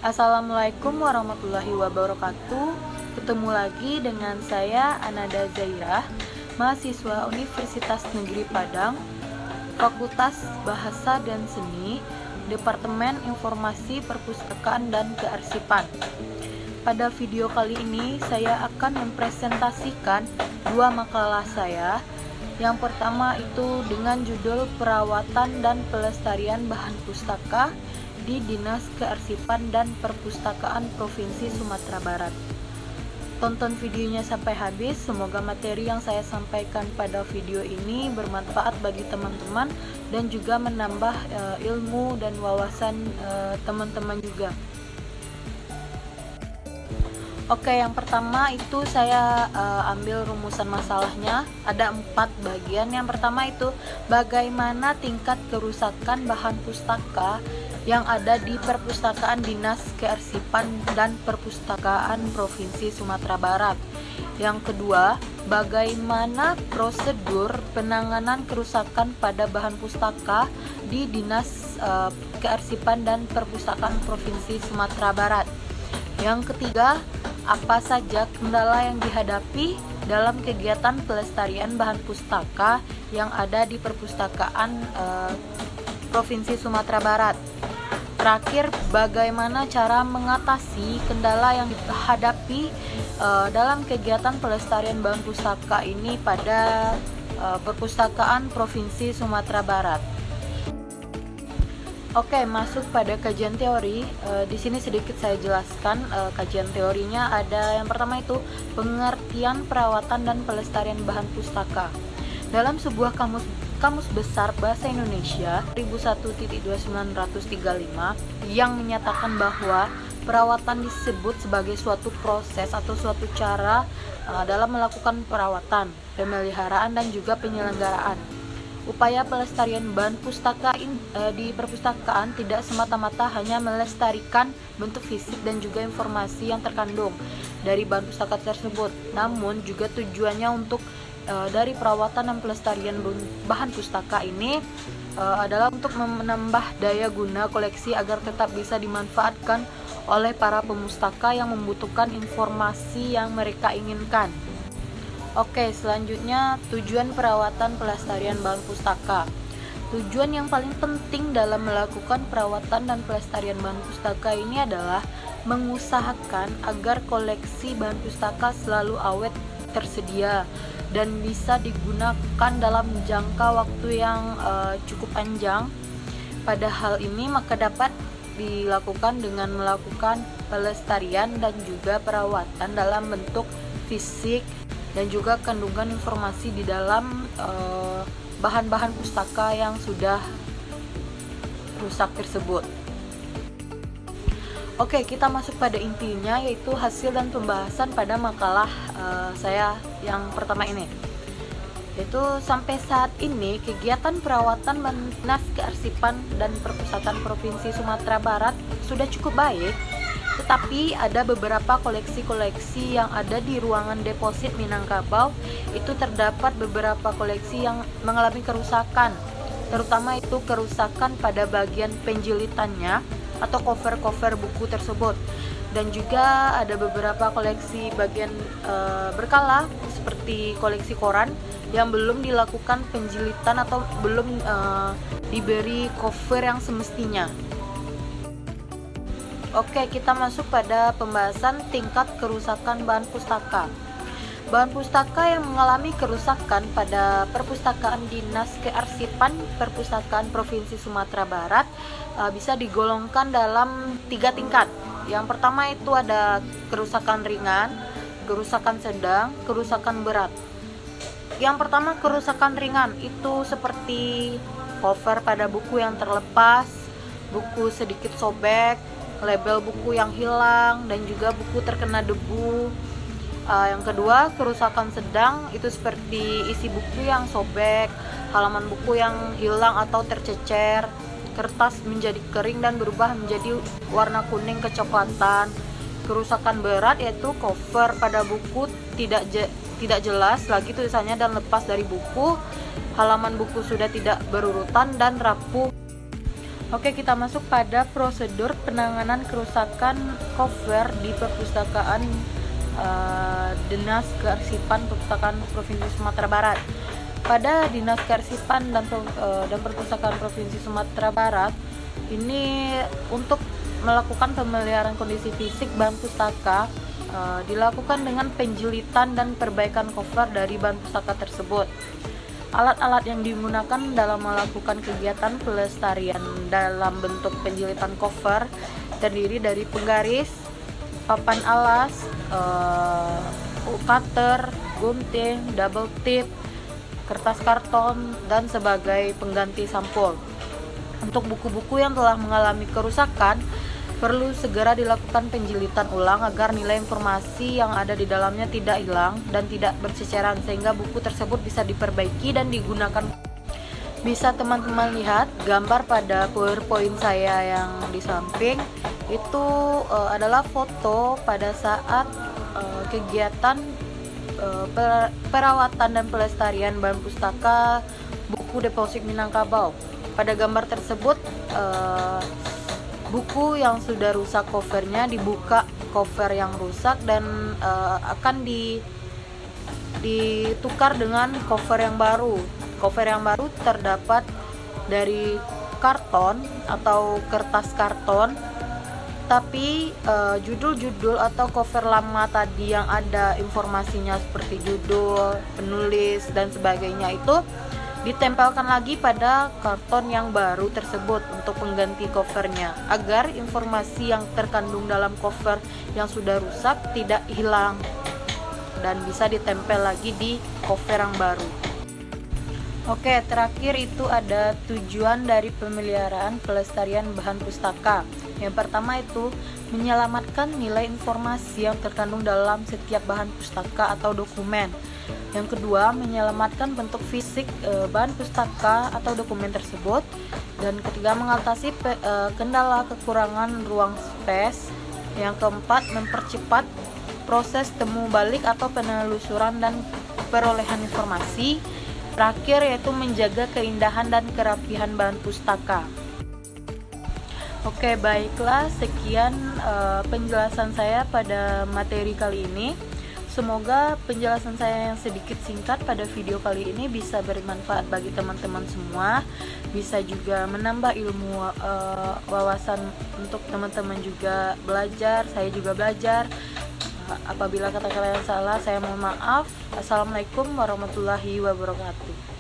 Assalamualaikum warahmatullahi wabarakatuh. Ketemu lagi dengan saya Anada Zairah, mahasiswa Universitas Negeri Padang, Fakultas Bahasa dan Seni, Departemen Informasi Perpustakaan dan Kearsipan. Pada video kali ini saya akan mempresentasikan dua makalah saya. Yang pertama itu dengan judul Perawatan dan Pelestarian Bahan Pustaka di Dinas Kearsipan dan Perpustakaan Provinsi Sumatera Barat. Tonton videonya sampai habis, semoga materi yang saya sampaikan pada video ini bermanfaat bagi teman-teman dan juga menambah ilmu dan wawasan teman-teman juga. Oke, yang pertama itu saya ambil rumusan masalahnya. Ada 4 bagian. Yang pertama itu bagaimana tingkat kerusakan bahan pustaka yang ada di Perpustakaan Dinas Kearsipan dan Perpustakaan Provinsi Sumatera Barat. Yang kedua, bagaimana prosedur penanganan kerusakan pada bahan pustaka di Dinas Kearsipan dan Perpustakaan Provinsi Sumatera Barat. Yang ketiga, apa saja kendala yang dihadapi dalam kegiatan pelestarian bahan pustaka yang ada di Perpustakaan Provinsi Sumatera Barat. Terakhir, bagaimana cara mengatasi kendala yang dihadapi dalam kegiatan pelestarian bahan pustaka ini pada Perpustakaan Provinsi Sumatera Barat. Oke, masuk pada kajian teori. Di sini sedikit saya jelaskan kajian teorinya. Ada yang pertama itu pengertian perawatan dan pelestarian bahan pustaka. Dalam sebuah kamus besar bahasa Indonesia 1001.2935 yang menyatakan bahwa perawatan disebut sebagai suatu proses atau suatu cara dalam melakukan perawatan, pemeliharaan dan juga penyelenggaraan. Upaya pelestarian bahan pustaka di perpustakaan tidak semata-mata hanya melestarikan bentuk fisik dan juga informasi yang terkandung dari bahan pustaka tersebut, namun juga tujuannya untuk dari perawatan dan pelestarian bahan pustaka ini adalah untuk menambah daya guna koleksi agar tetap bisa dimanfaatkan oleh para pemustaka yang membutuhkan informasi yang mereka inginkan. Oke, selanjutnya tujuan perawatan pelestarian bahan pustaka. Tujuan yang paling penting dalam melakukan perawatan dan pelestarian bahan pustaka ini adalah mengusahakan agar koleksi bahan pustaka selalu awet tersedia dan bisa digunakan dalam jangka waktu yang cukup panjang. Pada hal ini maka dapat dilakukan dengan melakukan pelestarian dan juga perawatan dalam bentuk fisik dan juga kandungan informasi di dalam bahan-bahan pustaka yang sudah rusak tersebut. Oke, kita masuk pada intinya, yaitu hasil dan pembahasan pada makalah saya yang pertama ini. Yaitu sampai saat ini kegiatan perawatan Dinas Kearsipan dan Perpustakaan Provinsi Sumatera Barat sudah cukup baik, tetapi ada beberapa koleksi-koleksi yang ada di ruangan deposit Minangkabau itu terdapat beberapa koleksi yang mengalami kerusakan, terutama itu kerusakan pada bagian penjilitannya atau cover-cover buku tersebut, dan juga ada beberapa koleksi bagian berkala seperti koleksi koran yang belum dilakukan penjilitan atau belum diberi cover yang semestinya. Oke, kita masuk pada pembahasan tingkat kerusakan bahan pustaka. Bahan pustaka yang mengalami kerusakan pada Perpustakaan Dinas Kearsipan Perpustakaan Provinsi Sumatera Barat bisa digolongkan dalam 3 tingkat. Yang pertama itu ada kerusakan ringan, kerusakan sedang, kerusakan berat. Yang pertama, kerusakan ringan itu seperti cover pada buku yang terlepas, buku sedikit sobek, label buku yang hilang, dan juga buku terkena debu. Yang kedua, kerusakan sedang itu seperti isi buku yang sobek, halaman buku yang hilang atau tercecer, kertas menjadi kering dan berubah menjadi warna kuning kecoklatan. Kerusakan berat yaitu cover pada buku tidak jelas lagi tulisannya dan lepas dari buku, halaman buku sudah tidak berurutan dan rapuh. Oke, kita masuk pada prosedur penanganan kerusakan cover di perpustakaan Dinas Kearsipan Perpustakaan Provinsi Sumatera Barat. Pada Dinas Kearsipan dan Perpustakaan Provinsi Sumatera Barat ini untuk melakukan pemeliharaan kondisi fisik bahan pustaka dilakukan dengan penjilitan dan perbaikan cover dari bahan pustaka tersebut. Alat-alat yang digunakan dalam melakukan kegiatan pelestarian dalam bentuk penjilitan cover terdiri dari penggaris, papan alas, cutter, gunting, double tip, kertas karton, dan sebagai pengganti sampul. Untuk buku-buku yang telah mengalami kerusakan, perlu segera dilakukan penjilitan ulang agar nilai informasi yang ada di dalamnya tidak hilang dan tidak berceceran, sehingga buku tersebut bisa diperbaiki dan digunakan. Bisa teman-teman lihat gambar pada PowerPoint saya yang di samping itu adalah foto pada saat kegiatan perawatan dan pelestarian bahan pustaka buku Deposik Minangkabau. Pada gambar tersebut buku yang sudah rusak covernya dibuka cover yang rusak dan akan ditukar dengan cover yang baru. Cover yang baru terdapat dari karton atau kertas karton, tapi judul-judul atau cover lama tadi yang ada informasinya seperti judul, penulis, dan sebagainya itu ditempelkan lagi pada karton yang baru tersebut untuk pengganti covernya, agar informasi yang terkandung dalam cover yang sudah rusak tidak hilang dan bisa ditempel lagi di cover yang baru. Oke, terakhir itu ada tujuan dari pemeliharaan pelestarian bahan pustaka. Yang pertama itu menyelamatkan nilai informasi yang terkandung dalam setiap bahan pustaka atau dokumen. Yang kedua, menyelamatkan bentuk fisik bahan pustaka atau dokumen tersebut. Dan ketiga, mengatasi kendala kekurangan ruang space. Yang keempat, mempercepat proses temu balik atau penelusuran dan perolehan informasi. Terakhir yaitu menjaga keindahan dan kerapihan bahan pustaka. Oke, baiklah, sekian penjelasan saya pada materi kali ini. Semoga penjelasan saya yang sedikit singkat pada video kali ini bisa bermanfaat bagi teman-teman semua, bisa juga menambah ilmu wawasan untuk teman-teman juga belajar, saya juga belajar. Apabila kata-kata yang salah, saya mohon maaf. Assalamualaikum warahmatullahi wabarakatuh.